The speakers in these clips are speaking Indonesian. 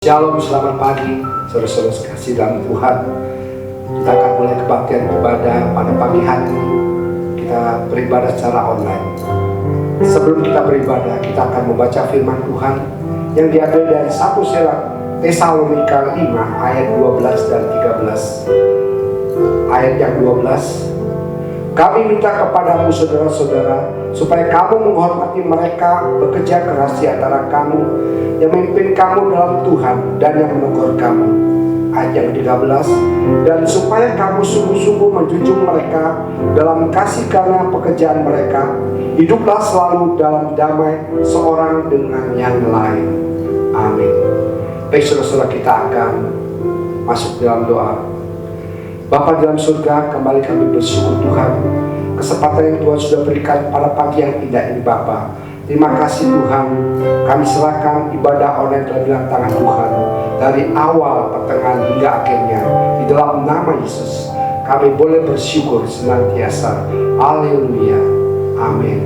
Shalom, selamat pagi saudara-saudara kasih dalam Tuhan. Kita akan mulai kebaktian ibadah pada pagi hari ini. Kita beribadah secara online. Sebelum kita beribadah, kita akan membaca firman Tuhan yang diambil dari 1 Tesalonika 5 ayat 12 dan 13. Ayat yang 12, kami minta kepadamu saudara-saudara, supaya kamu menghormati mereka bekerja keras di antara kamu, yang memimpin kamu dalam Tuhan dan yang menegur kamu. Ayat yang 13, dan supaya kamu sungguh-sungguh menjunjung mereka dalam kasih karena pekerjaan mereka. Hiduplah selalu dalam damai seorang dengan yang lain. Amin. Baik saudara-saudara, kita akan masuk dalam doa. Bapa dalam surga, kembali kami bersyukur Tuhan, kesempatan yang Tuhan sudah berikan pada pagi yang indah ini Bapa. Terima kasih Tuhan, kami serahkan ibadah online dalam tangan Tuhan, dari awal, pertengahan hingga akhirnya. Di dalam nama Yesus kami boleh bersyukur senantiasa. Haleluya, amin.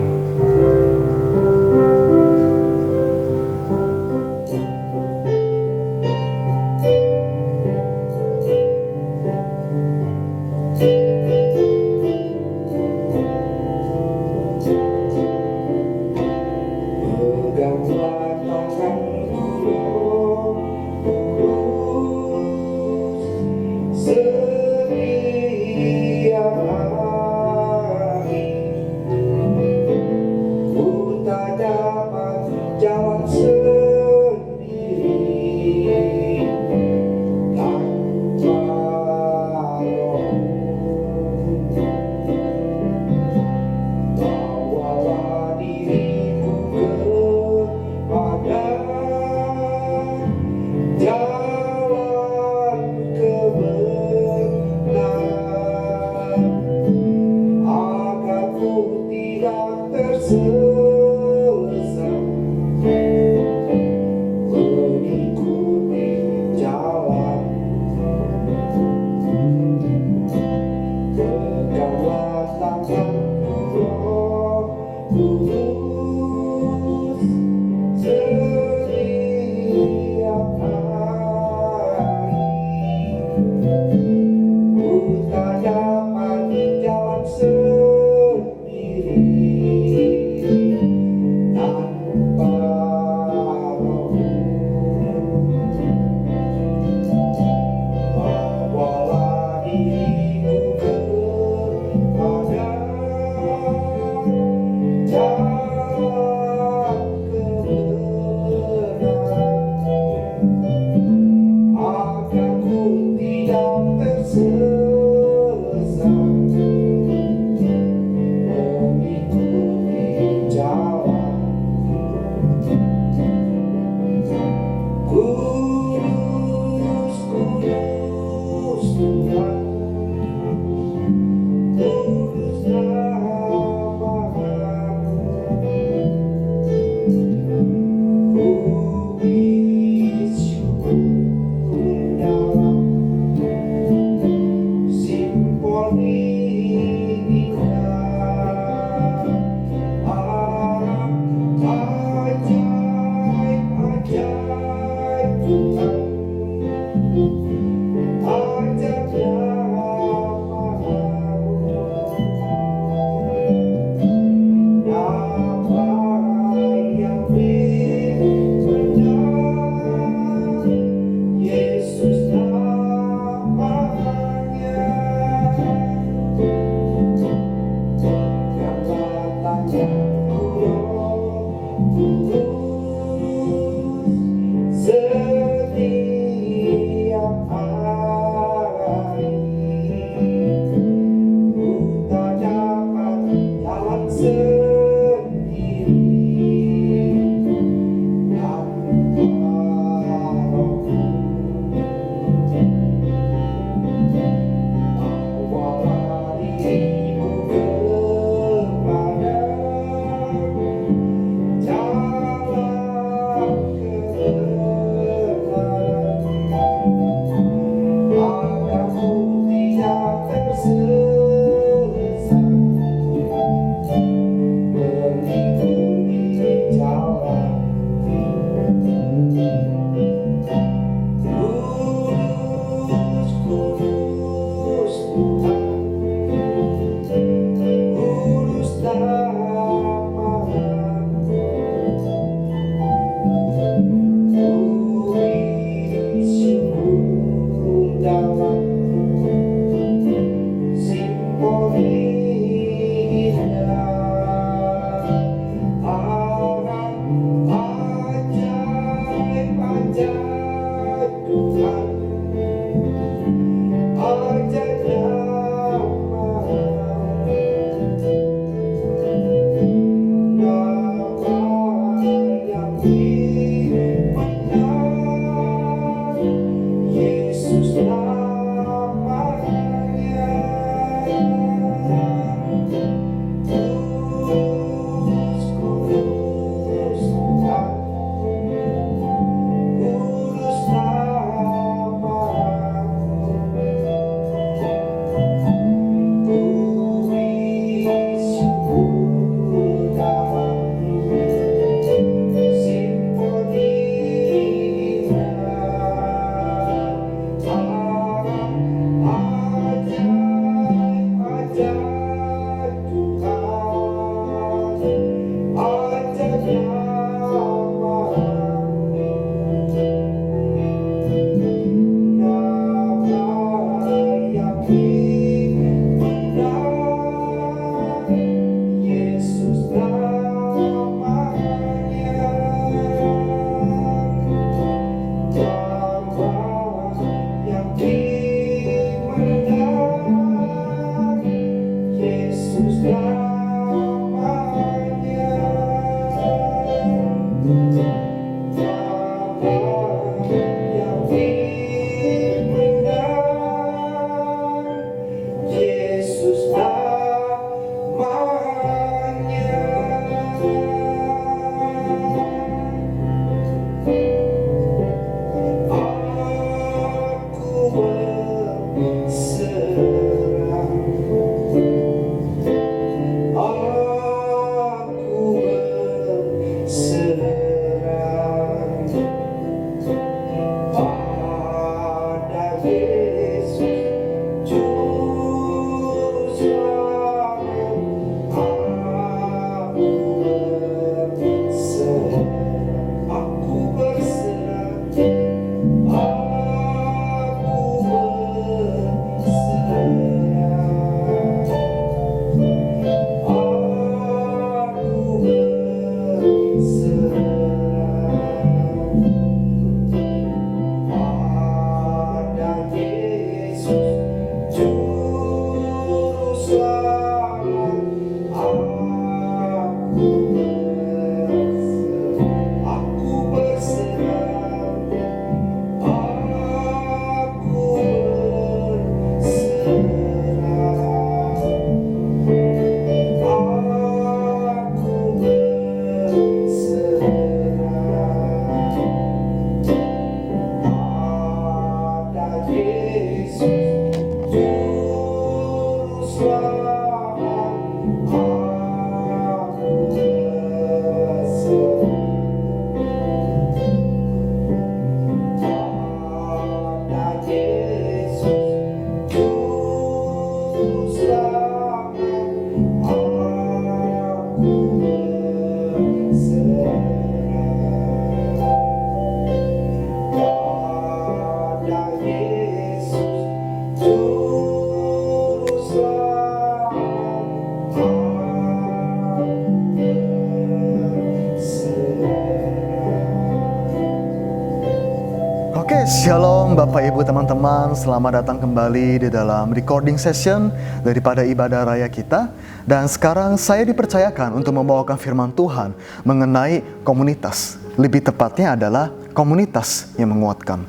Oke, shalom Bapak Ibu teman-teman, selamat datang kembali di dalam recording session daripada ibadah raya kita. Dan sekarang saya dipercayakan untuk membawakan firman Tuhan mengenai komunitas. Lebih tepatnya adalah komunitas yang menguatkan.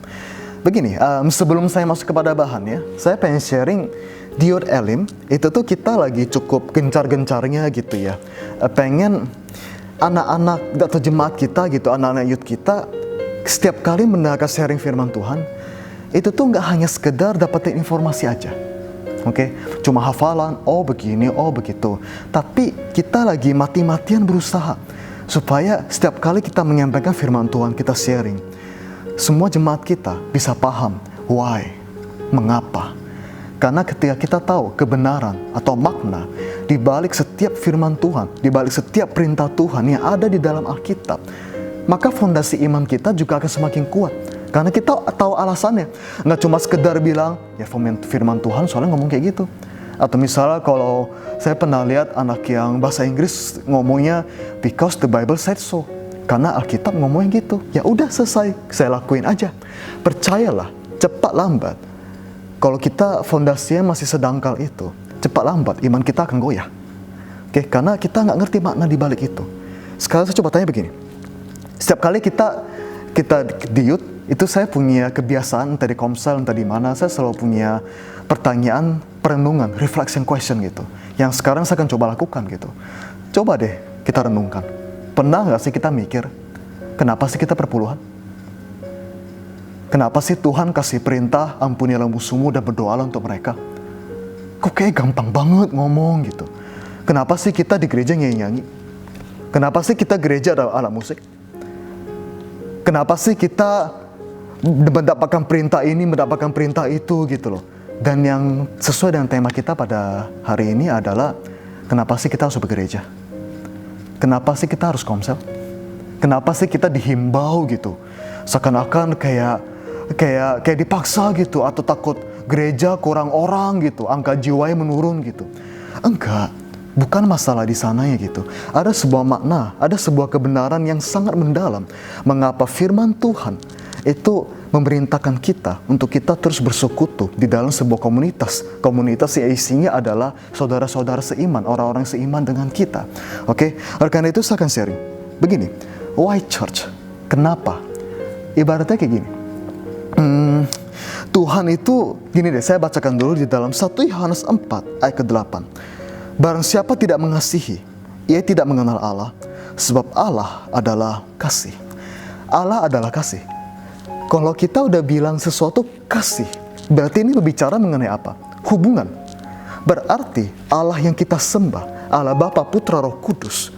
Begini, sebelum saya masuk kepada bahannya, saya pengen sharing di Youth Elim, itu tuh kita lagi cukup gencar-gencarnya gitu ya. Pengen anak-anak atau jemaat kita gitu, anak-anak youth kita, setiap kali mendengarkan sharing firman Tuhan, itu tuh nggak hanya sekedar dapetin informasi aja. Oke, cuma hafalan, oh begini, oh begitu. Tapi kita lagi mati-matian berusaha supaya setiap kali kita menyampaikan firman Tuhan, kita sharing, semua jemaat kita bisa paham why, mengapa. Karena ketika kita tahu kebenaran atau makna di balik setiap firman Tuhan, di balik setiap perintah Tuhan yang ada di dalam Alkitab, maka fondasi iman kita juga akan semakin kuat. Karena kita tahu alasannya. Nggak cuma sekedar bilang, ya firman Tuhan soalnya ngomong kayak gitu. Atau misalnya kalau saya pernah lihat anak yang bahasa Inggris ngomongnya, because the Bible said so. Karena Alkitab ngomongnya gitu. Ya udah selesai, saya lakuin aja. Percayalah, cepat lambat. Kalau kita fondasinya masih sedangkal itu, cepat lambat iman kita akan goyah. Oke, karena kita nggak ngerti makna di balik itu. Sekarang saya coba tanya begini. Setiap kali kita di youth, itu saya punya kebiasaan, entah di Komsel, entah di mana, saya selalu punya pertanyaan, perenungan, reflection question gitu. Yang sekarang saya akan coba lakukan gitu. Coba deh kita renungkan. Pernah nggak sih kita mikir, kenapa sih kita perpuluhan? Kenapa sih Tuhan kasih perintah, ampunilah musuhmu dan berdoalah untuk mereka? Kok kayak gampang banget ngomong gitu. Kenapa sih kita di gereja nyanyi-nyanyi? Kenapa sih kita gereja ada alat musik? Kenapa sih kita mendapatkan perintah ini, mendapatkan perintah itu gitu loh. Dan yang sesuai dengan tema kita pada hari ini adalah, kenapa sih kita harus bergereja? Kenapa sih kita harus komsel? Kenapa sih kita dihimbau gitu? Seakan-akan kayak dipaksa gitu, atau takut gereja kurang orang gitu, angka jiwanya menurun gitu. Enggak. Bukan masalah di sananya gitu. Ada sebuah makna, ada sebuah kebenaran yang sangat mendalam. Mengapa firman Tuhan itu memerintahkan kita untuk kita terus bersekutu di dalam sebuah komunitas. Komunitas yang isinya adalah saudara-saudara seiman, orang-orang seiman dengan kita. Oke, oleh karena itu saya akan sharing. Begini, why church? Kenapa? Ibaratnya kayak gini. Tuhan itu, gini deh, saya bacakan dulu di dalam 1 Yohanes 4 ayat ke-8. Barang siapa tidak mengasihi, ia tidak mengenal Allah, sebab Allah adalah kasih. Allah adalah kasih. Kalau kita udah bilang sesuatu kasih, berarti ini berbicara mengenai apa? Hubungan. Berarti Allah yang kita sembah, Allah Bapa, Putra, Roh Kudus,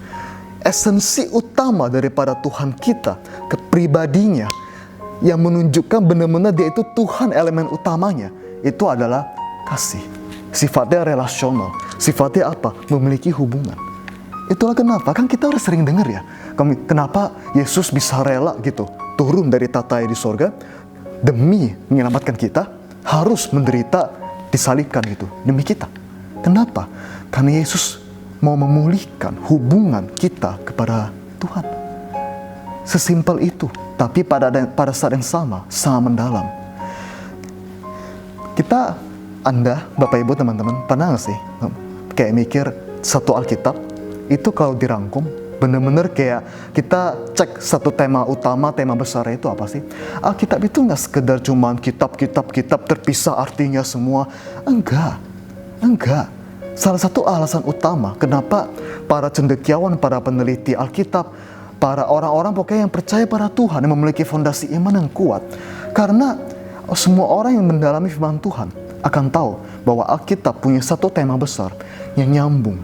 esensi utama daripada Tuhan kita, kepribadinya, yang menunjukkan benar-benar dia itu Tuhan, elemen utamanya, itu adalah kasih. Sifatnya relasional. Sifatnya apa? Memiliki hubungan. Itulah kenapa, kan kita udah sering dengar ya, kenapa Yesus bisa rela gitu, turun dari tatanya di sorga, demi menyelamatkan kita, harus menderita, disalibkan gitu, demi kita. Kenapa? Karena Yesus mau memulihkan hubungan kita kepada Tuhan. Sesimpel itu, tapi pada saat yang sama, sangat mendalam. Anda, Bapak Ibu, teman-teman, pernah gak sih kayak mikir satu Alkitab itu kalau dirangkum bener-bener kayak kita cek satu tema utama, tema besar itu apa sih? Alkitab itu gak sekedar cuman kitab terpisah artinya semua. Enggak. Salah satu alasan utama kenapa para cendekiawan, para peneliti Alkitab, para orang-orang pokoknya yang percaya pada Tuhan, yang memiliki fondasi iman yang kuat, karena semua orang yang mendalami firman Tuhan akan tahu bahwa Alkitab punya satu tema besar yang nyambung.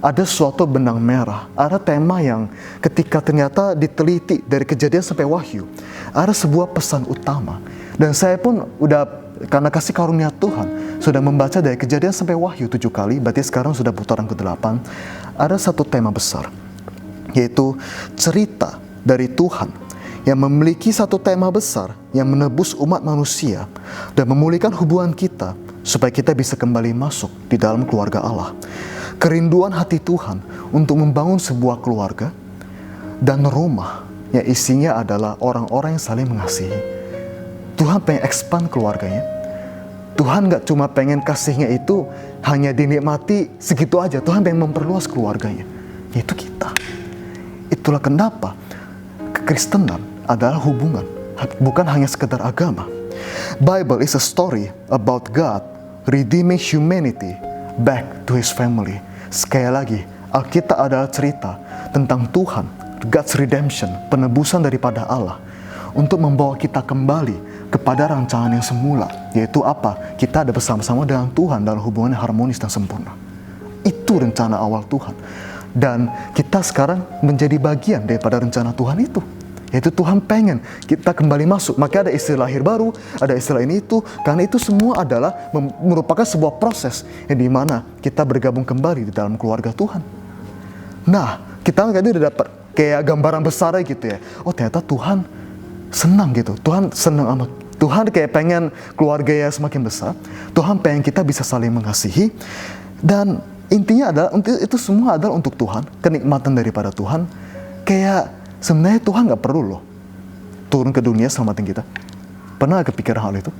Ada suatu benang merah, ada tema yang ketika ternyata diteliti dari Kejadian sampai Wahyu, ada sebuah pesan utama. Dan saya pun udah, karena kasih karunia Tuhan, sudah membaca dari Kejadian sampai Wahyu 7 kali, berarti sekarang sudah putaran ke-8. Ada satu tema besar, yaitu cerita dari Tuhan yang memiliki satu tema besar yang menebus umat manusia dan memulihkan hubungan kita supaya kita bisa kembali masuk di dalam keluarga Allah. Kerinduan hati Tuhan untuk membangun sebuah keluarga dan rumah yang isinya adalah orang-orang yang saling mengasihi. Tuhan pengen expand keluarganya. Tuhan gak cuma pengen kasihnya itu hanya dinikmati segitu aja. Tuhan pengen memperluas keluarganya, yaitu kita. Itulah kenapa kekristenan adalah hubungan, bukan hanya sekedar agama. Bible is a story about God redeeming humanity back to His family. Sekali lagi, Alkitab adalah cerita tentang Tuhan, God's redemption, penebusan daripada Allah, untuk membawa kita kembali kepada rancangan yang semula, yaitu apa? Kita ada bersama-sama dengan Tuhan dalam hubungan yang harmonis dan sempurna. Itu rencana awal Tuhan. Dan kita sekarang menjadi bagian daripada rencana Tuhan itu, yaitu Tuhan pengen kita kembali masuk. Maka ada istilah lahir baru, ada istilah ini itu, karena itu semua adalah merupakan sebuah proses yang dimana kita bergabung kembali di dalam keluarga Tuhan. Nah, kita tadi udah dapat kayak gambaran besar gitu ya. Oh, ternyata Tuhan senang gitu. Tuhan senang amat. Tuhan kayak pengen keluarga yang semakin besar. Tuhan pengen kita bisa saling mengasihi. Dan intinya adalah itu semua adalah untuk Tuhan, kenikmatan daripada Tuhan. Kayak sebenarnya Tuhan gak perlu loh turun ke dunia selamatin kita. Pernah kepikiran hal itu?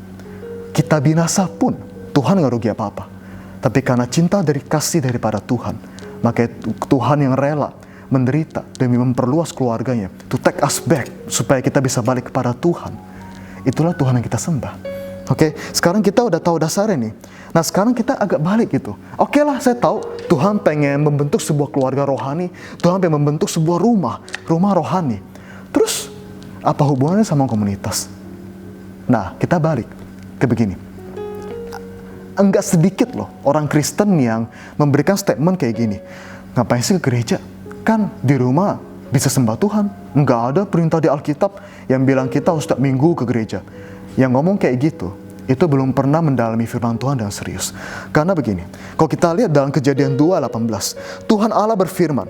Kita binasa pun Tuhan gak rugi apa-apa. Tapi karena cinta dari kasih daripada Tuhan, maka Tuhan yang rela menderita demi memperluas keluarganya, to take us back, supaya kita bisa balik kepada Tuhan. Itulah Tuhan yang kita sembah. Oke, sekarang kita udah tahu dasarnya nih. Nah, sekarang kita agak balik gitu. Oke lah, saya tahu Tuhan pengen membentuk sebuah keluarga rohani. Tuhan pengen membentuk sebuah rumah rohani. Terus, apa hubungannya sama komunitas? Nah, kita balik ke begini. Enggak sedikit loh orang Kristen yang memberikan statement kayak gini. Ngapain sih ke gereja? Kan di rumah bisa sembah Tuhan. Enggak ada perintah di Alkitab yang bilang kita harus setiap minggu ke gereja. Yang ngomong kayak gitu, itu belum pernah mendalami firman Tuhan dengan serius. Karena begini, kalau kita lihat dalam Kejadian 2:18, Tuhan Allah berfirman,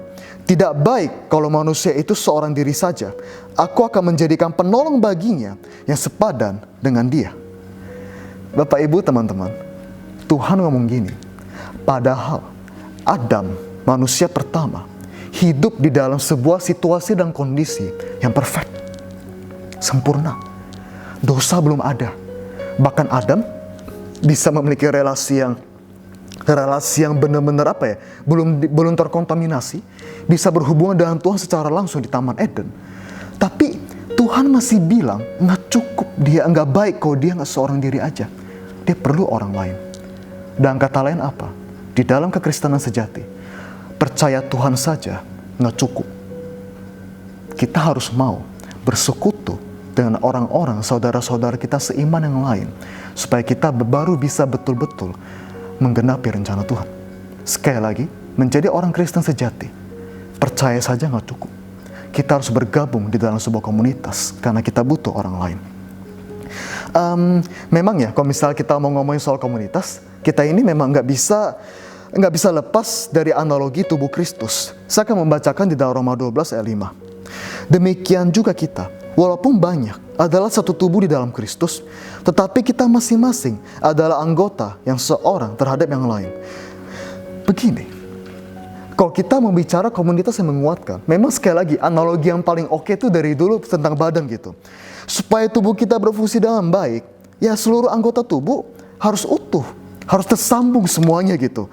"Tidak baik kalau manusia itu seorang diri saja. Aku akan menjadikan penolong baginya yang sepadan dengan dia." Bapak Ibu teman-teman, Tuhan ngomong gini, padahal Adam, manusia pertama, hidup di dalam sebuah situasi dan kondisi yang perfect, sempurna. Dosa belum ada. Bahkan Adam bisa memiliki relasi yang benar-benar belum terkontaminasi, bisa berhubungan dengan Tuhan secara langsung di Taman Eden. Tapi Tuhan masih bilang nggak cukup, dia nggak baik kalau dia nggak seorang diri aja. Dia perlu orang lain. Dan kata lain apa? Di dalam kekristenan sejati, percaya Tuhan saja nggak cukup. Kita harus mau bersekutu dengan orang-orang, saudara-saudara kita seiman yang lain, supaya kita baru bisa betul-betul menggenapi rencana Tuhan. Sekali lagi, menjadi orang Kristen sejati, percaya saja nggak cukup. Kita harus bergabung di dalam sebuah komunitas, karena kita butuh orang lain. Memang ya, kalau misalnya kita mau ngomongin soal komunitas, kita ini memang nggak bisa lepas dari analogi tubuh Kristus. Saya akan membacakan di dalam Roma 12 ayat 5. Demikian juga kita, walaupun banyak, adalah satu tubuh di dalam Kristus, tetapi kita masing-masing adalah anggota yang seorang terhadap yang lain. Begini, kalau kita membicara komunitas yang menguatkan, memang sekali lagi analogi yang paling oke itu dari dulu tentang badan gitu. Supaya tubuh kita berfungsi dengan baik, ya seluruh anggota tubuh harus utuh, harus tersambung semuanya gitu.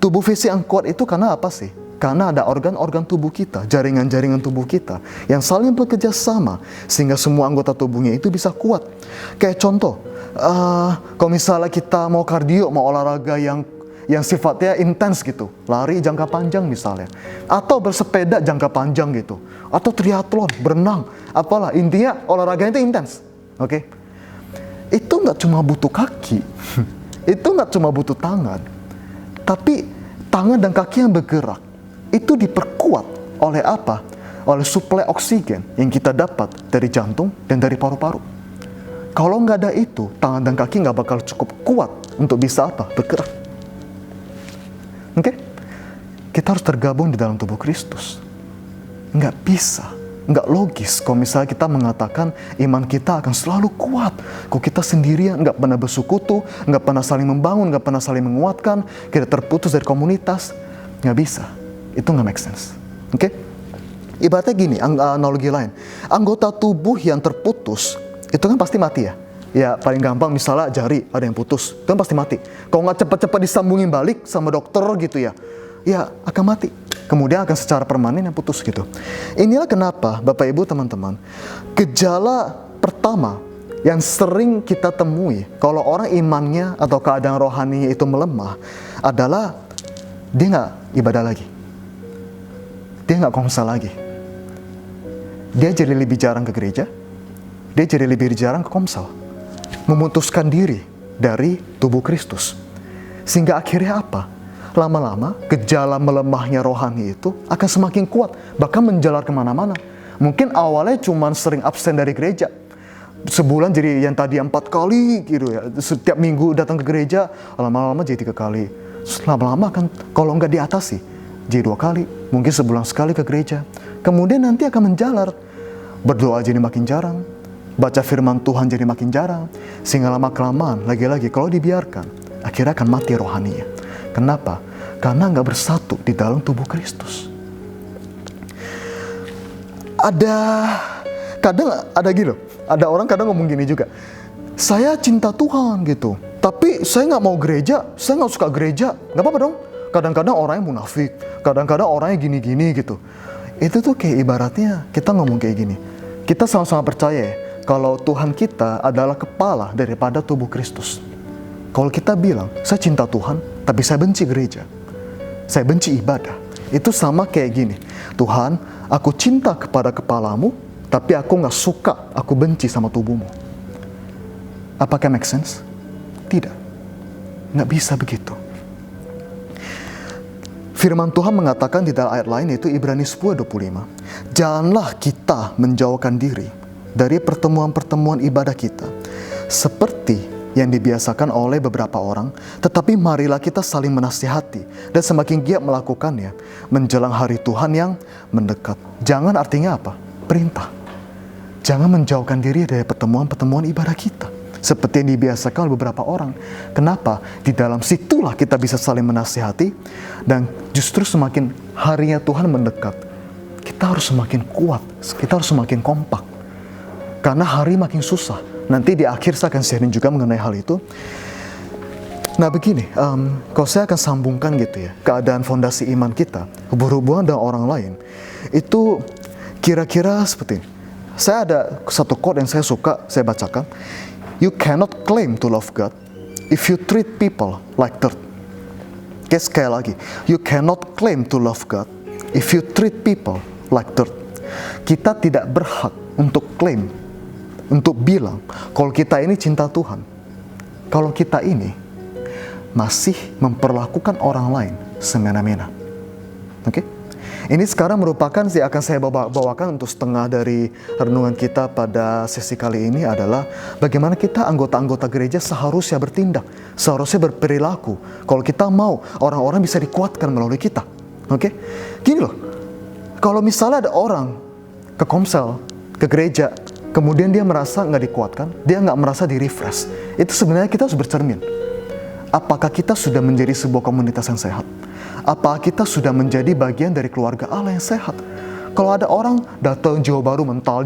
Tubuh fisik yang kuat itu karena apa sih? Karena ada organ-organ tubuh kita, jaringan-jaringan tubuh kita yang saling bekerja sama sehingga semua anggota tubuhnya itu bisa kuat. Kayak contoh, kalau misalnya kita mau kardio, mau olahraga yang sifatnya intens gitu, lari jangka panjang misalnya, atau bersepeda jangka panjang gitu, atau triathlon, berenang, apalah, intinya olahraganya itu intens. Oke? Itu nggak cuma butuh kaki, itu nggak cuma butuh tangan, tapi tangan dan kaki yang bergerak itu diperkuat oleh apa? Oleh suplai oksigen yang kita dapat dari jantung dan dari paru-paru. Kalau nggak ada itu, tangan dan kaki nggak bakal cukup kuat untuk bisa apa? Bergerak. Oke? Kita harus tergabung di dalam tubuh Kristus. Nggak bisa, nggak logis kalau misalnya kita mengatakan iman kita akan selalu kuat. Kalau kita sendirian, nggak pernah bersekutu, nggak pernah saling membangun, nggak pernah saling menguatkan, kita terputus dari komunitas, nggak bisa. Itu nggak make sense. Oke? Ibaratnya gini, analogi lain. Anggota tubuh yang terputus, itu kan pasti mati ya. Ya paling gampang misalnya jari ada yang putus, itu kan pasti mati. Kalau nggak cepat-cepat disambungin balik sama dokter gitu ya, ya akan mati. Kemudian akan secara permanen yang putus gitu. Inilah kenapa Bapak Ibu teman-teman, gejala pertama yang sering kita temui kalau orang imannya atau keadaan rohaninya itu melemah adalah dia nggak ibadah lagi, dia nggak komsel lagi, dia jadi lebih jarang ke gereja, dia jadi lebih jarang ke komsel, memutuskan diri dari tubuh Kristus. Sehingga akhirnya apa? Lama-lama gejala melemahnya rohani itu akan semakin kuat, bahkan menjalar kemana-mana. Mungkin awalnya cuma sering absen dari gereja, sebulan jadi yang tadi 4 kali gitu ya, setiap minggu datang ke gereja, lama-lama jadi 3 kali. Lama-lama kan kalau nggak diatasi jadi 2 kali, mungkin sebulan sekali ke gereja. Kemudian nanti akan menjalar, berdoa jadi makin jarang, baca firman Tuhan jadi makin jarang, sehingga lama-kelamaan lagi-lagi kalau dibiarkan akhirnya akan mati rohaninya. Kenapa? Karena nggak bersatu di dalam tubuh Kristus. Kadang ada gitu, ada orang kadang ngomong gini juga, saya cinta Tuhan gitu, tapi saya nggak mau gereja, saya nggak suka gereja. Nggak apa-apa dong. Kadang-kadang orangnya munafik, kadang-kadang orangnya gini-gini gitu. Itu tuh kayak ibaratnya kita ngomong kayak gini, kita sama-sama percaya kalau Tuhan kita adalah kepala daripada tubuh Kristus. Kalau kita bilang, saya cinta Tuhan, tapi saya benci gereja, saya benci ibadah, itu sama kayak gini, Tuhan, aku cinta kepada kepalamu, tapi aku nggak suka, aku benci sama tubuhmu. Apakah make sense? Tidak, nggak bisa begitu. Firman Tuhan mengatakan di dalam ayat lain, yaitu Ibrani 10:25, janganlah kita menjauhkan diri dari pertemuan-pertemuan ibadah kita, seperti yang dibiasakan oleh beberapa orang, tetapi marilah kita saling menasihati dan semakin giat melakukannya menjelang hari Tuhan yang mendekat. Jangan artinya apa? Perintah. Jangan menjauhkan diri dari pertemuan-pertemuan ibadah kita seperti yang dibiasakan oleh beberapa orang. Kenapa? Di dalam situlah kita bisa saling menasihati, dan justru semakin harinya Tuhan mendekat, kita harus semakin kuat, kita harus semakin kompak. Karena hari makin susah. Nanti di akhir saya akan sharing juga mengenai hal itu. Nah begini, kalau saya akan sambungkan gitu ya, keadaan fondasi iman kita, berhubungan dengan orang lain, itu kira-kira seperti ini. Saya ada satu quote yang saya suka, saya bacakan. You cannot claim to love God if you treat people like dirt. Oke, sekali lagi. You cannot claim to love God if you treat people like dirt. Kita tidak berhak untuk klaim, untuk bilang kalau kita ini cinta Tuhan, kalau kita ini masih memperlakukan orang lain semena-mena. Oke? Ini sekarang merupakan akan saya bawakan untuk setengah dari renungan kita pada sesi kali ini adalah bagaimana kita anggota-anggota gereja seharusnya bertindak, seharusnya berperilaku kalau kita mau orang-orang bisa dikuatkan melalui kita. Oke? Gini loh, kalau misalnya ada orang ke komsel, ke gereja, kemudian dia merasa nggak dikuatkan, dia nggak merasa di-refresh, itu sebenarnya kita harus bercermin. Apakah kita sudah menjadi sebuah komunitas yang sehat? Apakah kita sudah menjadi bagian dari keluarga Allah yang sehat? Kalau ada orang datang jauh baru mental,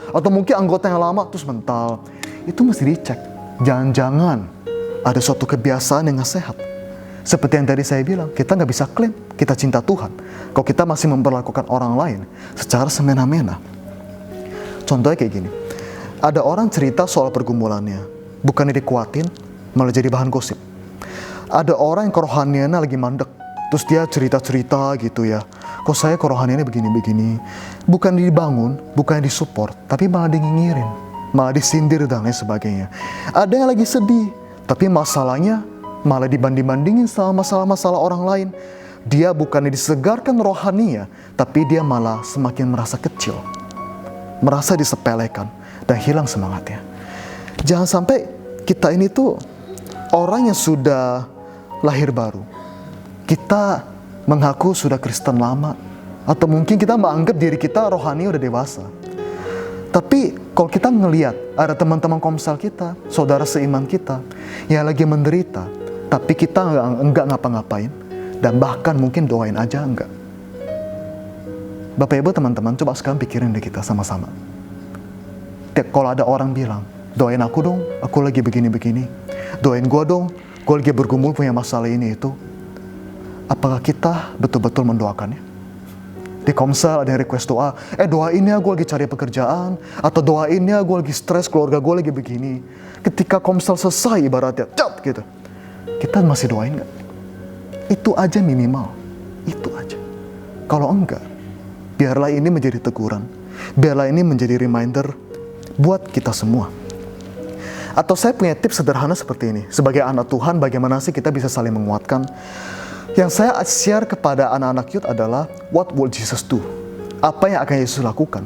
atau mungkin anggota yang lama terus mental, itu mesti dicek. Jangan-jangan ada suatu kebiasaan yang nggak sehat. Seperti yang tadi saya bilang, kita nggak bisa klaim kita cinta Tuhan kalau kita masih memperlakukan orang lain secara semena-mena. Contohnya kayak gini, ada orang cerita soal pergumulannya, bukannya dikuatin, malah jadi bahan gosip. Ada orang yang kerohaniannya lagi mandek, terus dia cerita-cerita gitu ya, kok saya kerohaniannya begini-begini. Bukan dibangun, bukan disupport, tapi malah dinyinyirin, malah disindir dan lain sebagainya. Ada yang lagi sedih, tapi masalahnya malah dibanding-bandingin sama masalah-masalah orang lain. Dia bukannya disegarkan rohaninya, tapi dia malah semakin merasa kecil, merasa disepelekan, dan hilang semangatnya. Jangan sampai kita ini tuh orang yang sudah lahir baru. Kita mengaku sudah Kristen lama, atau mungkin kita menganggap diri kita rohani udah dewasa. Tapi kalau kita ngelihat ada teman-teman komsel kita, saudara seiman kita yang lagi menderita, tapi kita enggak ngapa-ngapain, dan bahkan mungkin doain aja enggak. Bapak Ibu teman-teman, coba sekarang pikirin deh kita sama-sama. Kalau ada orang bilang, doain aku dong, aku lagi begini-begini. Doain gue dong, gue lagi bergumul punya masalah ini itu. Apakah kita betul-betul mendoakannya? Di Komsel ada yang request doa, doain ya gue lagi cari pekerjaan, atau doain ya gue lagi stres, keluarga gue lagi begini. Ketika Komsel selesai ibaratnya, cat gitu, kita masih doain gak? Itu aja minimal, itu aja. Kalau enggak, biarlah ini menjadi teguran, biarlah ini menjadi reminder buat kita semua. Atau saya punya tips sederhana seperti ini. Sebagai anak Tuhan, bagaimana sih kita bisa saling menguatkan? Yang saya share kepada anak-anak youth adalah, what will Jesus do? Apa yang akan Yesus lakukan?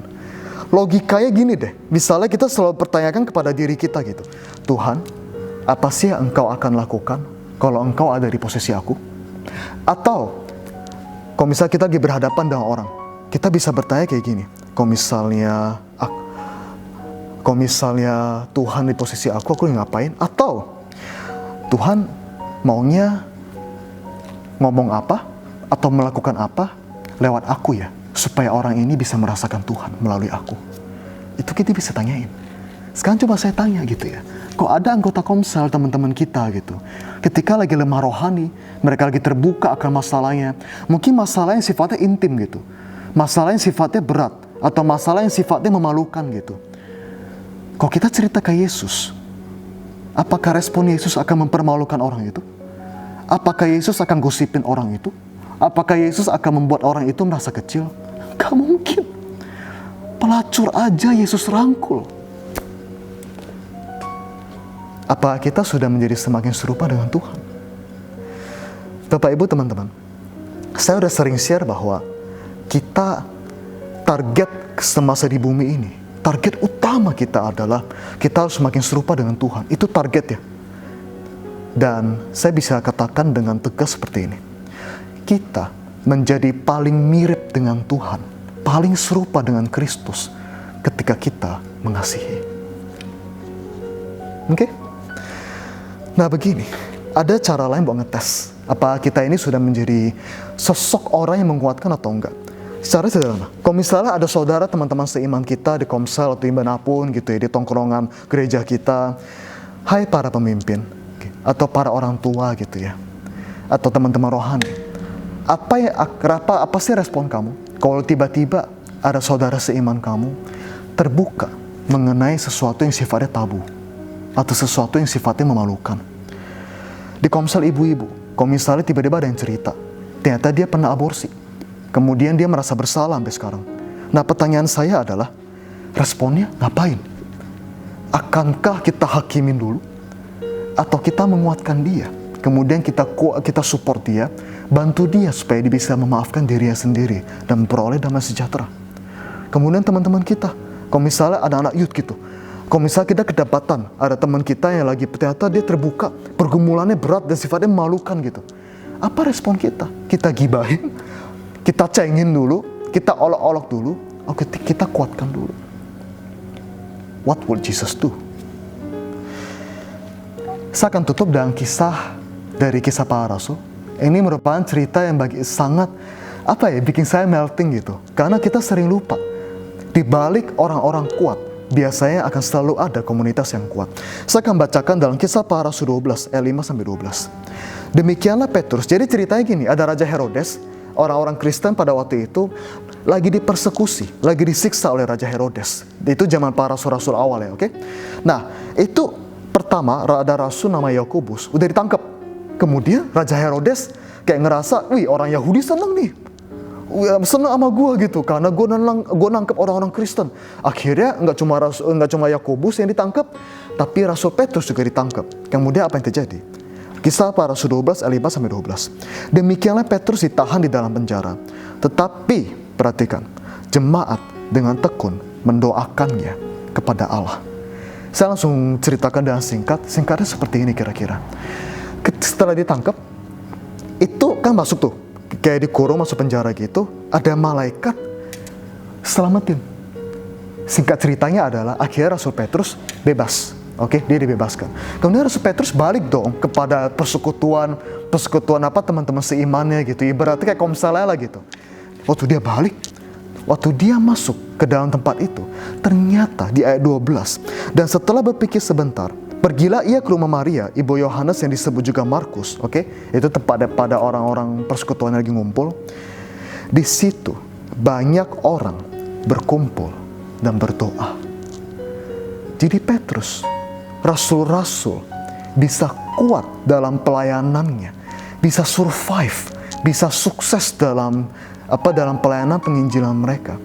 Logikanya gini deh, misalnya kita selalu pertanyakan kepada diri kita gitu, Tuhan, apa sih yang Engkau akan lakukan kalau Engkau ada di posisi aku? Atau, kalau misalnya kita lagi berhadapan dengan orang, kita bisa bertanya kayak gini, kalau misalnya Tuhan di posisi aku ngapain? Atau Tuhan maunya ngomong apa atau melakukan apa lewat aku ya, supaya orang ini bisa merasakan Tuhan melalui aku. Itu kita bisa tanyain. Sekarang coba saya tanya gitu ya, kok ada anggota Komsel teman-teman kita gitu, ketika lagi lemah rohani, mereka lagi terbuka akan masalahnya, mungkin masalah yang sifatnya intim gitu, masalah yang sifatnya berat, atau masalah yang sifatnya memalukan gitu. Kalau kita cerita ke Yesus, apakah respon Yesus akan mempermalukan orang itu? Apakah Yesus akan gosipin orang itu? Apakah Yesus akan membuat orang itu merasa kecil? Gak mungkin. Pelacur aja Yesus rangkul. Apa kita sudah menjadi semakin serupa dengan Tuhan? Bapak Ibu teman-teman, saya udah sering share bahwa kita target semasa di bumi ini, target utama kita adalah kita harus semakin serupa dengan Tuhan. Itu targetnya. Dan saya bisa katakan dengan tegas seperti ini. Kita menjadi paling mirip dengan Tuhan, paling serupa dengan Kristus ketika kita mengasihi. Oke? Nah begini, ada cara lain buat ngetes apa kita ini sudah menjadi sosok orang yang menguatkan atau enggak. Secara sederhana, kalau misalnya ada saudara teman-teman seiman kita di Komsel atau dimanapun gitu ya, di tongkrongan gereja kita, hai para pemimpin, atau para orang tua gitu ya, atau teman-teman rohani, apa sih respon kamu kalau tiba-tiba ada saudara seiman kamu terbuka mengenai sesuatu yang sifatnya tabu atau sesuatu yang sifatnya memalukan? Di Komsel ibu-ibu, kalau misalnya tiba-tiba ada yang cerita ternyata dia pernah aborsi, kemudian dia merasa bersalah sampai sekarang. Nah pertanyaan saya adalah, responnya ngapain? Akankah kita hakimin dulu? Atau kita menguatkan dia, kemudian kita support dia, bantu dia supaya dia bisa memaafkan dirinya sendiri dan memperoleh damai sejahtera. Kemudian teman-teman kita, kalau misalnya ada anak youth gitu, kalau misalnya kita kedapatan ada teman kita yang lagi ternyata dia terbuka, pergumulannya berat dan sifatnya memalukan gitu, apa respon kita? Kita gibahin, kita cengin dulu, kita olok-olok dulu, oke, kita kuatkan dulu. What would Jesus do? Saya akan tutup dengan kisah dari Kisah Para Rasul. Ini merupakan cerita yang sangat bikin saya melting gitu. Karena kita sering lupa, di balik orang-orang kuat biasanya akan selalu ada komunitas yang kuat. Saya akan bacakan dalam Kisah Para Rasul 12 ayat 5-12. Demikianlah Petrus. Jadi ceritanya gini, ada Raja Herodes, orang-orang Kristen pada waktu itu lagi dipersekusi, lagi disiksa oleh Raja Herodes. Itu zaman para rasul-rasul awal ya, oke? Nah, itu pertama ada rasul nama Yakobus udah ditangkap. Kemudian Raja Herodes kayak ngerasa, wih orang Yahudi seneng nih, seneng sama gue gitu, karena gue nangkep orang-orang Kristen. Akhirnya nggak cuma Yakobus yang ditangkap, tapi Rasul Petrus juga ditangkap. Kemudian apa yang terjadi? Kisah Para Rasul 12 ayat 5-12. Demikianlah Petrus ditahan di dalam penjara, tetapi perhatikan, jemaat dengan tekun mendoakannya kepada Allah. Saya langsung ceritakan dengan singkatnya seperti ini kira-kira. Setelah ditangkap, itu kan masuk tuh, kayak dikurung masuk penjara gitu, ada malaikat selamatin. Singkat ceritanya adalah akhirnya Rasul Petrus bebas, oke, dia dibebaskan. Kemudian Rasul Petrus balik dong kepada persekutuan teman-teman seimannya gitu, ibaratnya kayak Komsel lah gitu. Waktu dia balik, waktu dia masuk ke dalam tempat itu, ternyata di ayat 12, dan setelah berpikir sebentar, pergilah ia ke rumah Maria, ibu Yohanes yang disebut juga Markus. Itu tepat pada orang-orang persekutuan yang lagi ngumpul. Di situ banyak orang berkumpul dan berdoa. Jadi Petrus, rasul-rasul, bisa kuat dalam pelayanannya, bisa survive, bisa sukses dalam pelayanan penginjilan mereka,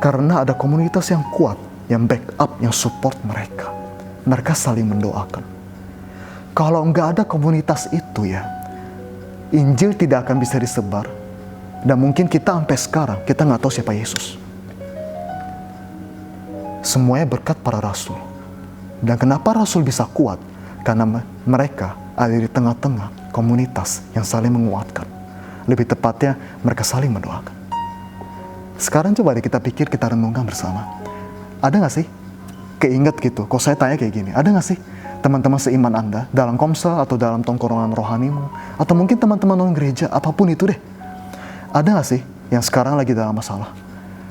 karena ada komunitas yang kuat, yang backup, yang support mereka. Mereka saling mendoakan. Kalau nggak ada komunitas itu ya, Injil tidak akan bisa disebar. Dan mungkin kita sampai sekarang, kita nggak tahu siapa Yesus. Semuanya berkat para rasul. Dan kenapa rasul bisa kuat? Karena mereka ada di tengah-tengah komunitas yang saling menguatkan. Lebih tepatnya, mereka saling mendoakan. Sekarang coba deh kita pikir, kita renungkan bersama. Ada nggak sih keinget gitu? Kalau saya tanya kayak gini, ada nggak sih teman-teman seiman Anda dalam komsel atau dalam tongkrongan rohanimu, atau mungkin teman-teman non gereja, apapun itu deh, ada nggak sih yang sekarang lagi dalam masalah?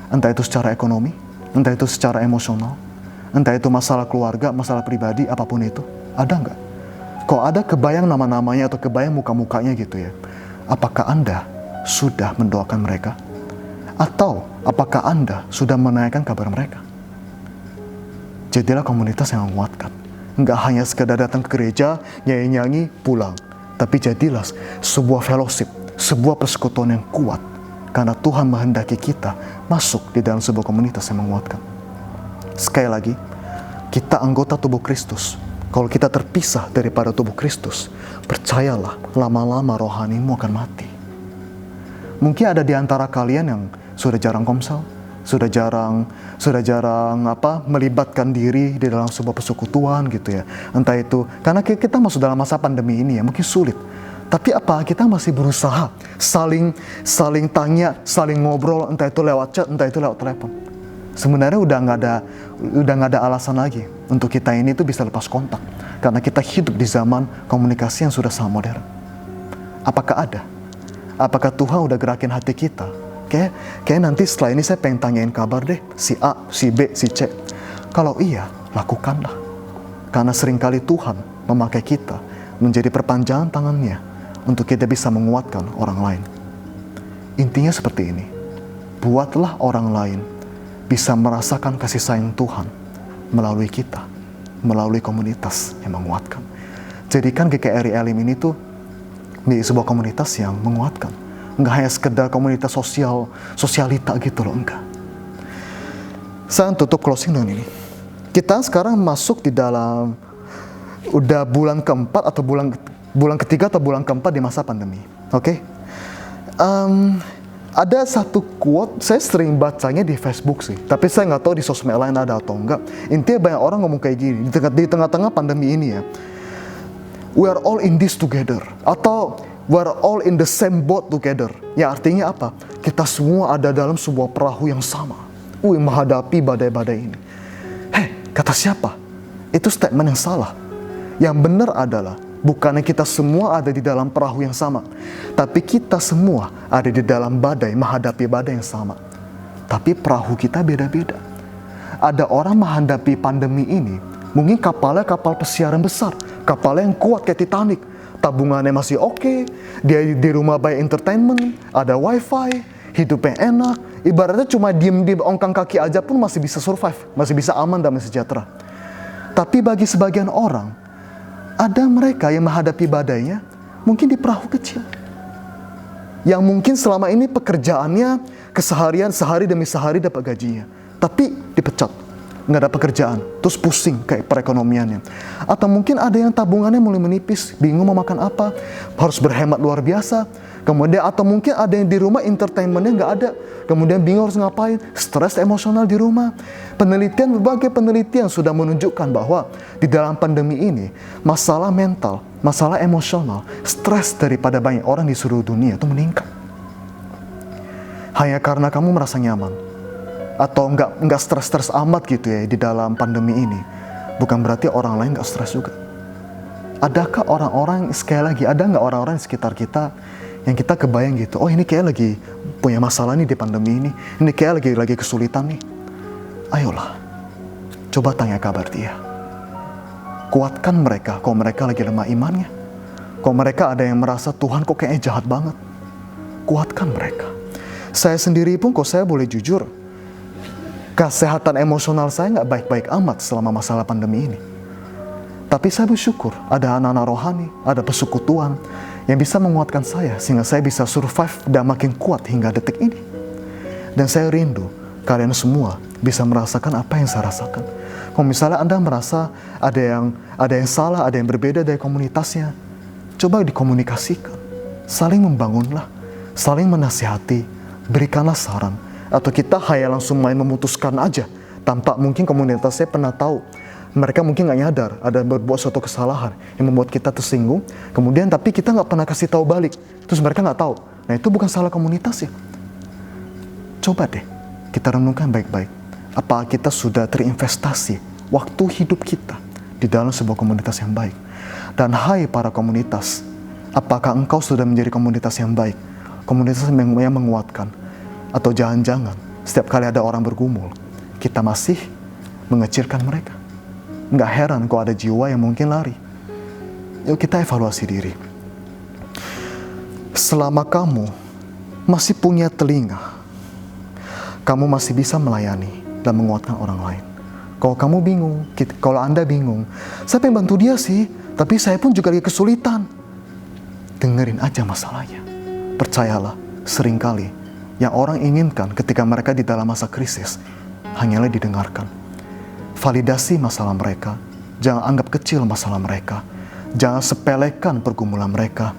Entah itu secara ekonomi, entah itu secara emosional, entah itu masalah keluarga, masalah pribadi, apapun itu, ada nggak? Kok ada kebayang nama-namanya atau kebayang muka-mukanya gitu ya? Apakah Anda sudah mendoakan mereka? Atau apakah Anda sudah menanyakan kabar mereka? Jadilah komunitas yang menguatkan. Nggak hanya sekedar datang ke gereja, nyanyi-nyanyi, pulang. Tapi jadilah sebuah fellowship, sebuah persekutuan yang kuat. Karena Tuhan menghendaki kita masuk di dalam sebuah komunitas yang menguatkan. Sekali lagi, kita anggota tubuh Kristus. Kalau kita terpisah daripada tubuh Kristus, percayalah, lama-lama rohanimu akan mati. Mungkin ada di antara kalian yang sudah jarang komsel, sudah jarang melibatkan diri di dalam sebuah persekutuan gitu ya. Entah itu karena kita masuk dalam masa pandemi ini ya, mungkin sulit. Tapi kita masih berusaha saling tanya, saling ngobrol, entah itu lewat chat, entah itu lewat telepon. Sebenarnya udah nggak ada alasan lagi untuk kita ini tuh bisa lepas kontak, karena kita hidup di zaman komunikasi yang sudah sangat modern. Apakah ada? Apakah Tuhan udah gerakin hati kita? Kayak nanti setelah ini saya pengen tanyain kabar deh, si A, si B, si C. Kalau iya, lakukanlah. Karena seringkali Tuhan memakai kita menjadi perpanjangan tangannya untuk kita bisa menguatkan orang lain. Intinya seperti ini. Buatlah orang lain bisa merasakan kasih sayang Tuhan melalui kita, melalui komunitas yang menguatkan. Jadikan GKRI Elim ini tuh di sebuah komunitas yang menguatkan. Enggak hanya sekedar komunitas sosialita gitu loh, enggak. Saya tutup closing dengan ini. Kita sekarang masuk di dalam udah bulan keempat atau bulan ketiga atau bulan keempat di masa pandemi. Ada satu quote, saya sering bacanya di Facebook sih, tapi saya nggak tahu di sosmed lain ada atau enggak. Intinya banyak orang ngomong kayak gini, di tengah-tengah pandemi ini ya, we are all in this together, atau we are all in the same boat together. Ya artinya apa? Kita semua ada dalam sebuah perahu yang sama, menghadapi badai-badai ini. Kata siapa? Itu statement yang salah. Yang benar adalah bukannya kita semua ada di dalam perahu yang sama, tapi kita semua ada di dalam badai, menghadapi badai yang sama. Tapi perahu kita beda-beda. Ada orang menghadapi pandemi ini, mungkin kapalnya kapal pesiaran besar, kapalnya yang kuat kayak Titanic, tabungannya masih oke, dia di rumah by entertainment, ada wifi, hidupnya enak, ibaratnya cuma diem di ongkang kaki aja pun masih bisa survive, masih bisa aman dan sejahtera. Tapi bagi sebagian orang, ada mereka yang menghadapi badainya mungkin di perahu kecil. Yang mungkin selama ini pekerjaannya keseharian, sehari demi sehari dapat gajinya. Tapi dipecat, nggak ada pekerjaan, terus pusing kayak perekonomiannya. Atau mungkin ada yang tabungannya mulai menipis, bingung mau makan apa, harus berhemat luar biasa. Kemudian atau mungkin ada yang di rumah entertainmentnya nggak ada, kemudian bingung harus ngapain, stres emosional di rumah. Berbagai penelitian sudah menunjukkan bahwa di dalam pandemi ini masalah mental, masalah emosional, stres daripada banyak orang di seluruh dunia itu meningkat. Hanya karena kamu merasa nyaman atau nggak stres amat gitu ya di dalam pandemi ini, bukan berarti orang lain nggak stres juga. Adakah orang-orang, sekali lagi, ada nggak orang-orang di sekitar kita yang kita kebayang gitu, oh ini kayak lagi punya masalah nih di pandemi ini kayak lagi kesulitan nih. Ayolah, coba tanya kabar dia. Kuatkan mereka kalau mereka lagi lemah imannya. Kalau mereka ada yang merasa Tuhan kok kayaknya jahat banget, kuatkan mereka. Saya sendiri pun, kalau saya boleh jujur, kesehatan emosional saya nggak baik-baik amat selama masalah pandemi ini. Tapi saya bersyukur ada anak-anak rohani, ada persekutuan yang bisa menguatkan saya sehingga saya bisa survive dan makin kuat hingga detik ini. Dan saya rindu kalian semua bisa merasakan apa yang saya rasakan. Kalau misalnya Anda merasa ada yang salah, ada yang berbeda dari komunitasnya, coba dikomunikasikan. Saling membangunlah, saling menasihati, berikanlah saran. Atau kita hanya langsung main memutuskan aja tanpa mungkin komunitasnya pernah tahu. Mereka mungkin nggak nyadar ada berbuat suatu kesalahan yang membuat kita tersinggung. Kemudian tapi kita nggak pernah kasih tahu balik. Terus mereka nggak tahu. Nah itu bukan salah komunitas ya. Coba deh kita renungkan baik-baik. Apa kita sudah terinvestasi waktu hidup kita di dalam sebuah komunitas yang baik? Dan hai para komunitas, apakah engkau sudah menjadi komunitas yang baik? Komunitas yang menguatkan? Atau jangan-jangan setiap kali ada orang bergumul, kita masih mengecilkan mereka? Nggak heran kalau ada jiwa yang mungkin lari. Yuk kita evaluasi diri. Selama kamu masih punya telinga, kamu masih bisa melayani dan menguatkan orang lain. Kalau kamu bingung, kalau Anda bingung, saya pengen bantu dia sih, tapi saya pun juga lagi kesulitan. Dengerin aja masalahnya. Percayalah, seringkali yang orang inginkan ketika mereka di dalam masa krisis hanyalah didengarkan. Validasi masalah mereka, jangan anggap kecil masalah mereka, jangan sepelekan pergumulan mereka,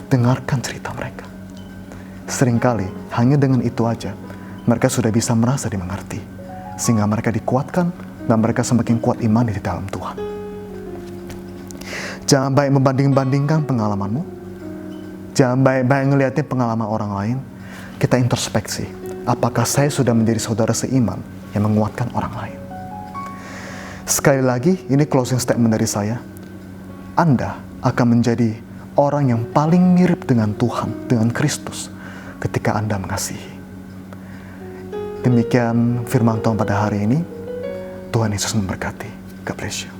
dengarkan cerita mereka. Seringkali hanya dengan itu aja mereka sudah bisa merasa dimengerti, sehingga mereka dikuatkan dan mereka semakin kuat iman di dalam Tuhan. Jangan baik membanding-bandingkan pengalamanmu, jangan baik-baik ngeliatin pengalaman orang lain. Kita introspeksi, apakah saya sudah menjadi saudara seiman yang menguatkan orang lain? Sekali lagi, ini closing statement dari saya. Anda akan menjadi orang yang paling mirip dengan Tuhan, dengan Kristus, ketika Anda mengasihi. Demikian firman Tuhan pada hari ini. Tuhan Yesus memberkati. God bless you.